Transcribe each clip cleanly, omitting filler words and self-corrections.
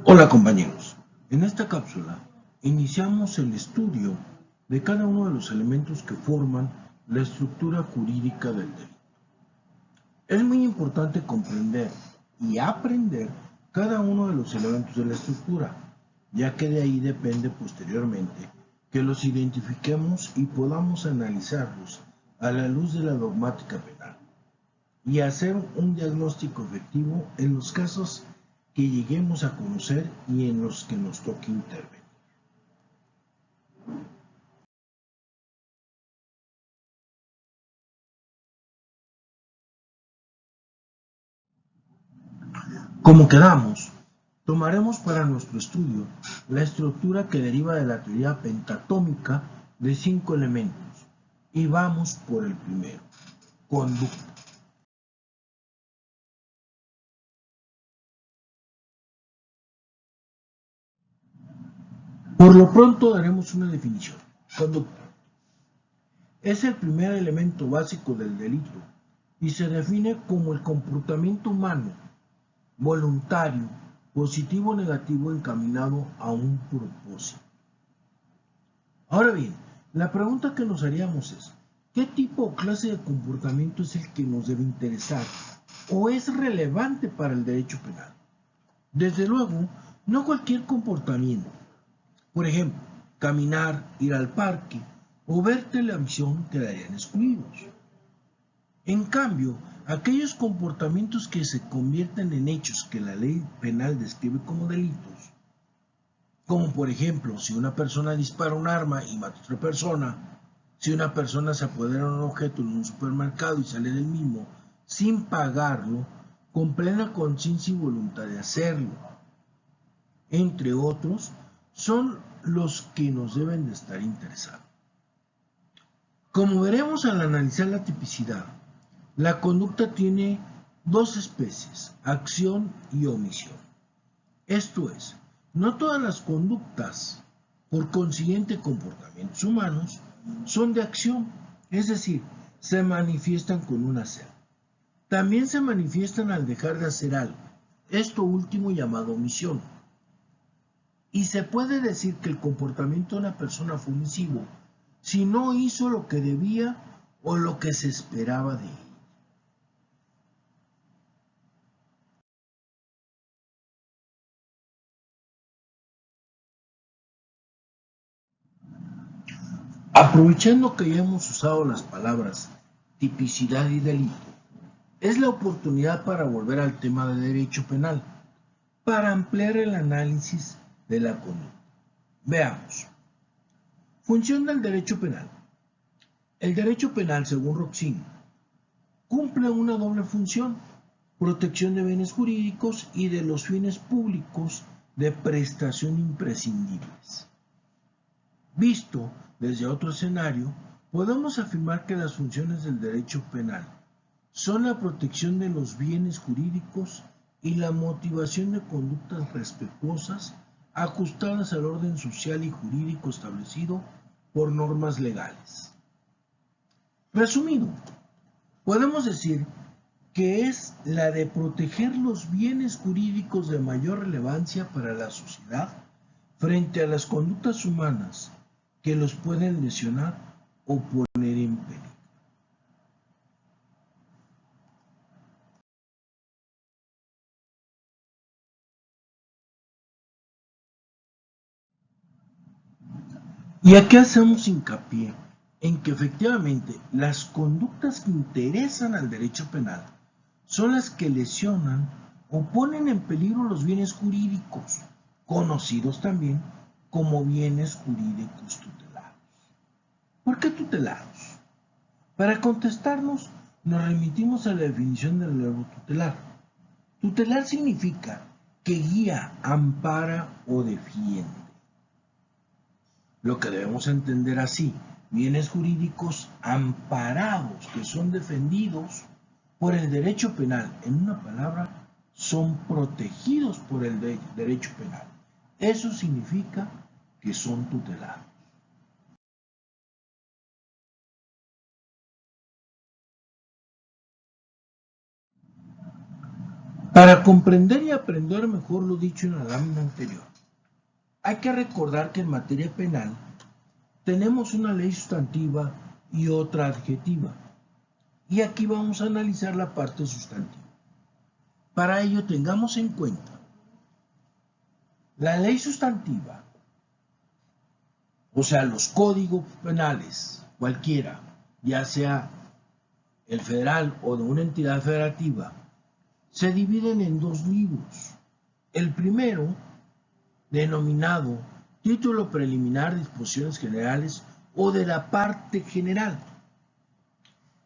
Hola compañeros, en esta cápsula iniciamos el estudio de cada uno de los elementos que forman la estructura jurídica del delito. Es muy importante comprender y aprender cada uno de los elementos de la estructura, ya que de ahí depende posteriormente que los identifiquemos y podamos analizarlos a la luz de la dogmática penal y hacer un diagnóstico efectivo en los casos que lleguemos a conocer y en los que nos toque intervenir. Como quedamos, tomaremos para nuestro estudio la estructura que deriva de la teoría pentatómica de 5 elementos y vamos por el primero, conducta. Por lo pronto daremos una definición. Conducta es el primer elemento básico del delito y se define como el comportamiento humano voluntario, positivo o negativo encaminado a un propósito. Ahora bien, la pregunta que nos haríamos es, ¿qué tipo o clase de comportamiento es el que nos debe interesar o es relevante para el derecho penal? Desde luego, no cualquier comportamiento. Por ejemplo, caminar, ir al parque o ver televisión quedarían excluidos. En cambio, aquellos comportamientos que se convierten en hechos que la ley penal describe como delitos, como por ejemplo, si una persona dispara un arma y mata a otra persona, si una persona se apodera de un objeto en un supermercado y sale del mismo sin pagarlo, con plena conciencia y voluntad de hacerlo, entre otros, son los que nos deben de estar interesados. Como veremos al analizar la tipicidad, la conducta tiene dos especies, acción y omisión. Esto es, no todas las conductas, por consiguiente comportamientos humanos, son de acción, es decir, se manifiestan con un hacer. También se manifiestan al dejar de hacer algo, esto último llamado omisión. Y se puede decir que el comportamiento de una persona fue omisivo si no hizo lo que debía o lo que se esperaba de él. Aprovechando que ya hemos usado las palabras tipicidad y delito, es la oportunidad para volver al tema de derecho penal, para ampliar el análisis de la conducta. Veamos. Función del derecho penal. El derecho penal, según Roxin, cumple una doble función, protección de bienes jurídicos y de los fines públicos de prestación imprescindibles. Visto desde otro escenario, podemos afirmar que las funciones del derecho penal son la protección de los bienes jurídicos y la motivación de conductas respetuosas ajustadas al orden social y jurídico establecido por normas legales. Resumido, podemos decir que es la de proteger los bienes jurídicos de mayor relevancia para la sociedad frente a las conductas humanas que los pueden lesionar o poner en peligro. Y aquí hacemos hincapié en que efectivamente las conductas que interesan al derecho penal son las que lesionan o ponen en peligro los bienes jurídicos, conocidos también como bienes jurídicos tutelados. ¿Por qué tutelados? Para contestarnos, nos remitimos a la definición del verbo tutelar. Tutelar significa que guía, ampara o defiende. Lo que debemos entender así, bienes jurídicos amparados, que son defendidos por el derecho penal. En una palabra, son protegidos por el derecho penal. Eso significa que son tutelados. Para comprender y aprender mejor lo dicho en la lámina anterior, hay que recordar que en materia penal tenemos una ley sustantiva y otra adjetiva. Y aquí vamos a analizar la parte sustantiva. Para ello tengamos en cuenta la ley sustantiva, o sea, los códigos penales, cualquiera, ya sea el federal o de una entidad federativa, se dividen en dos libros. El primero, denominado Título Preliminar de Disposiciones Generales o de la Parte General,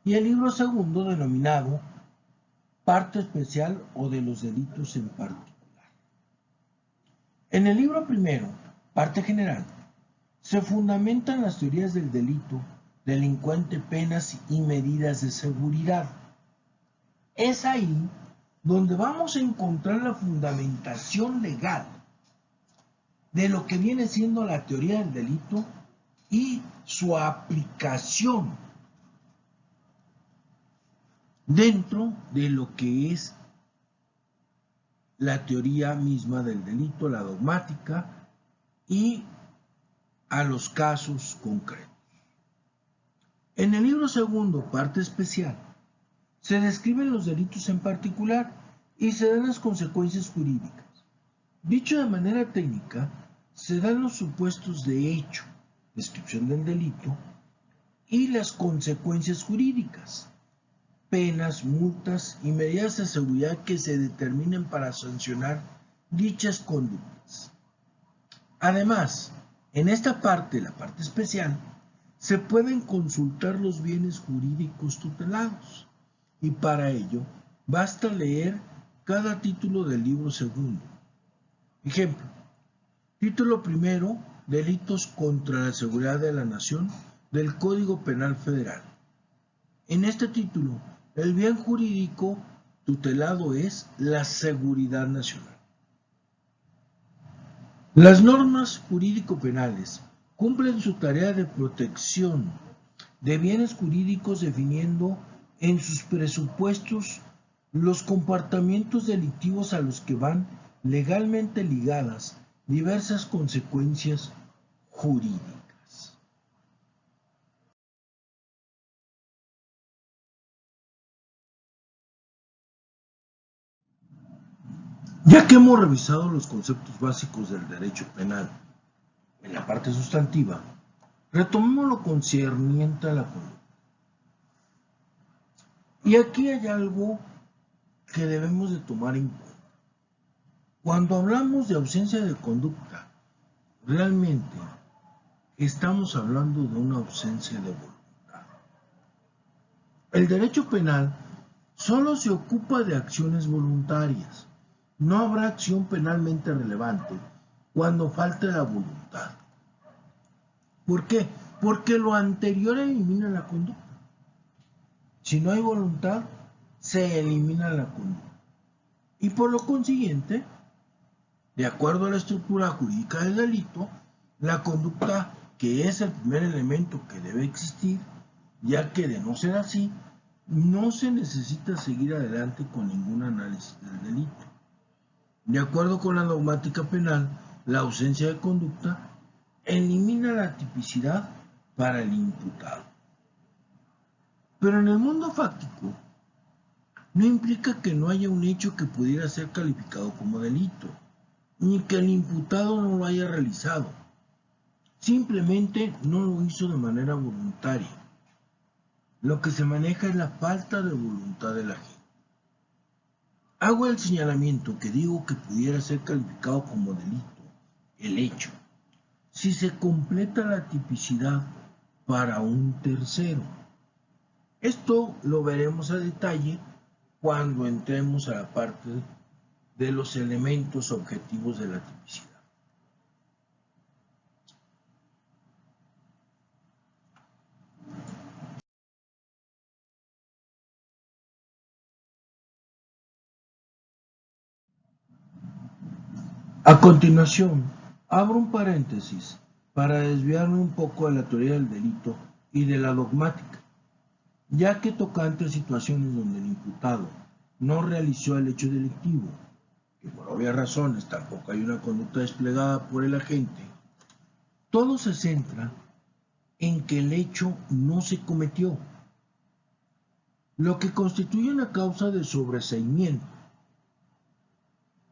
y el libro segundo, denominado Parte Especial o de los Delitos en Particular. En el libro primero, Parte General, se fundamentan las teorías del delito, delincuente, penas y medidas de seguridad. Es ahí donde vamos a encontrar la fundamentación legal de lo que viene siendo la teoría del delito y su aplicación dentro de lo que es la teoría misma del delito, la dogmática, y a los casos concretos. En el libro segundo, Parte Especial, se describen los delitos en particular y se dan las consecuencias jurídicas. Dicho de manera técnica, se dan los supuestos de hecho, descripción del delito, y las consecuencias jurídicas, penas, multas y medidas de seguridad que se determinen para sancionar dichas conductas. Además, en esta parte, la parte especial, se pueden consultar los bienes jurídicos tutelados y para ello basta leer cada título del libro segundo. Ejemplo, título primero, Delitos contra la Seguridad de la Nación del Código Penal Federal. En este título, el bien jurídico tutelado es la seguridad nacional. Las normas jurídico-penales cumplen su tarea de protección de bienes jurídicos definiendo en sus presupuestos los comportamientos delictivos a los que van legalmente ligadas diversas consecuencias jurídicas. Ya que hemos revisado los conceptos básicos del derecho penal en la parte sustantiva, retomemos lo concerniente a la conducta. Y aquí hay algo que debemos de tomar en cuenta. Cuando hablamos de ausencia de conducta, realmente estamos hablando de una ausencia de voluntad. El derecho penal solo se ocupa de acciones voluntarias. No habrá acción penalmente relevante cuando falte la voluntad. ¿Por qué? Porque lo anterior elimina la conducta. Si no hay voluntad, se elimina la conducta. Y por lo consiguiente, de acuerdo a la estructura jurídica del delito, la conducta, que es el primer elemento que debe existir, ya que de no ser así, no se necesita seguir adelante con ningún análisis del delito. De acuerdo con la dogmática penal, la ausencia de conducta elimina la tipicidad para el imputado. Pero en el mundo fáctico, no implica que no haya un hecho que pudiera ser calificado como delito, ni que el imputado no lo haya realizado. Simplemente no lo hizo de manera voluntaria. Lo que se maneja es la falta de voluntad del agente. Hago el señalamiento que digo que pudiera ser calificado como delito, el hecho, si se completa la tipicidad para un tercero. Esto lo veremos a detalle cuando entremos a la parte de los elementos objetivos de la tipicidad. A continuación, abro un paréntesis para desviarme un poco de la teoría del delito y de la dogmática, ya que tocante a situaciones donde el imputado no realizó el hecho delictivo, que por obvias razones tampoco hay una conducta desplegada por el agente, todo se centra en que el hecho no se cometió, lo que constituye una causa de sobreseimiento.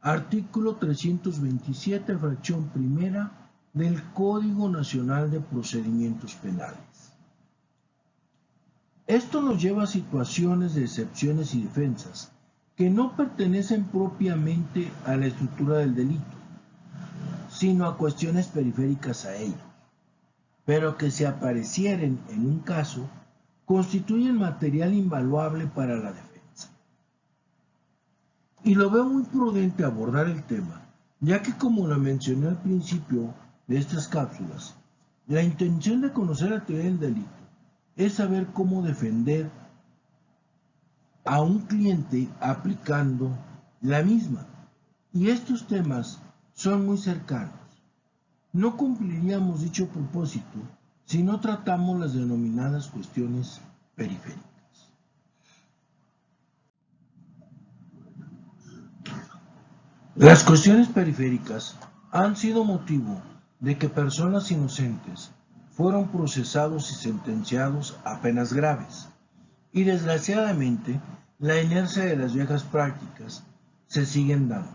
Artículo 327, fracción primera del Código Nacional de Procedimientos Penales. Esto nos lleva a situaciones de excepciones y defensas que no pertenecen propiamente a la estructura del delito, sino a cuestiones periféricas a ello, pero que si aparecieren en un caso, constituyen material invaluable para la defensa. Y lo veo muy prudente abordar el tema, ya que como lo mencioné al principio de estas cápsulas, la intención de conocer la teoría del delito es saber cómo defender a un cliente aplicando la misma. Y estos temas son muy cercanos. No cumpliríamos dicho propósito si no tratamos las denominadas cuestiones periféricas. Las cuestiones periféricas han sido motivo de que personas inocentes fueron procesados y sentenciados a penas graves. Y desgraciadamente, la inercia de las viejas prácticas se siguen dando.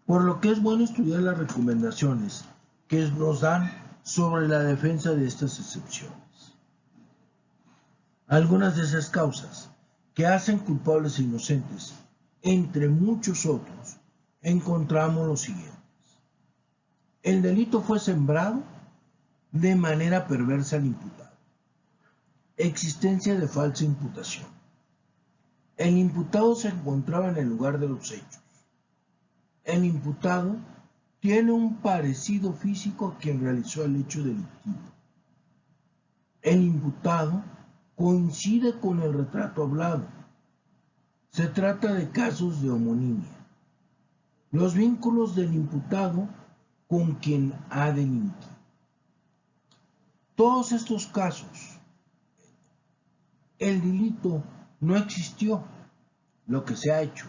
Por lo que es bueno estudiar las recomendaciones que nos dan sobre la defensa de estas excepciones. Algunas de esas causas que hacen culpables e inocentes, entre muchos otros, encontramos los siguientes. El delito fue sembrado de manera perversa al imputado. Existencia de falsa imputación. El imputado se encontraba en el lugar de los hechos. El imputado tiene un parecido físico a quien realizó el hecho delictivo. El imputado coincide con el retrato hablado. Se trata de casos de homonimia. Los vínculos del imputado con quien ha delinquido. Todos estos casos, el delito no existió. Lo que se ha hecho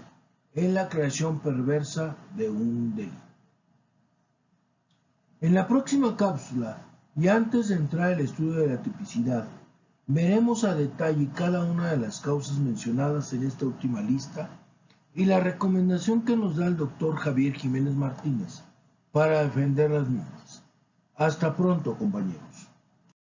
es la creación perversa de un delito. En la próxima cápsula, y antes de entrar al estudio de la tipicidad, veremos a detalle cada una de las causas mencionadas en esta última lista y la recomendación que nos da el doctor Javier Jiménez Martínez para defender las mismas. Hasta pronto, compañeros.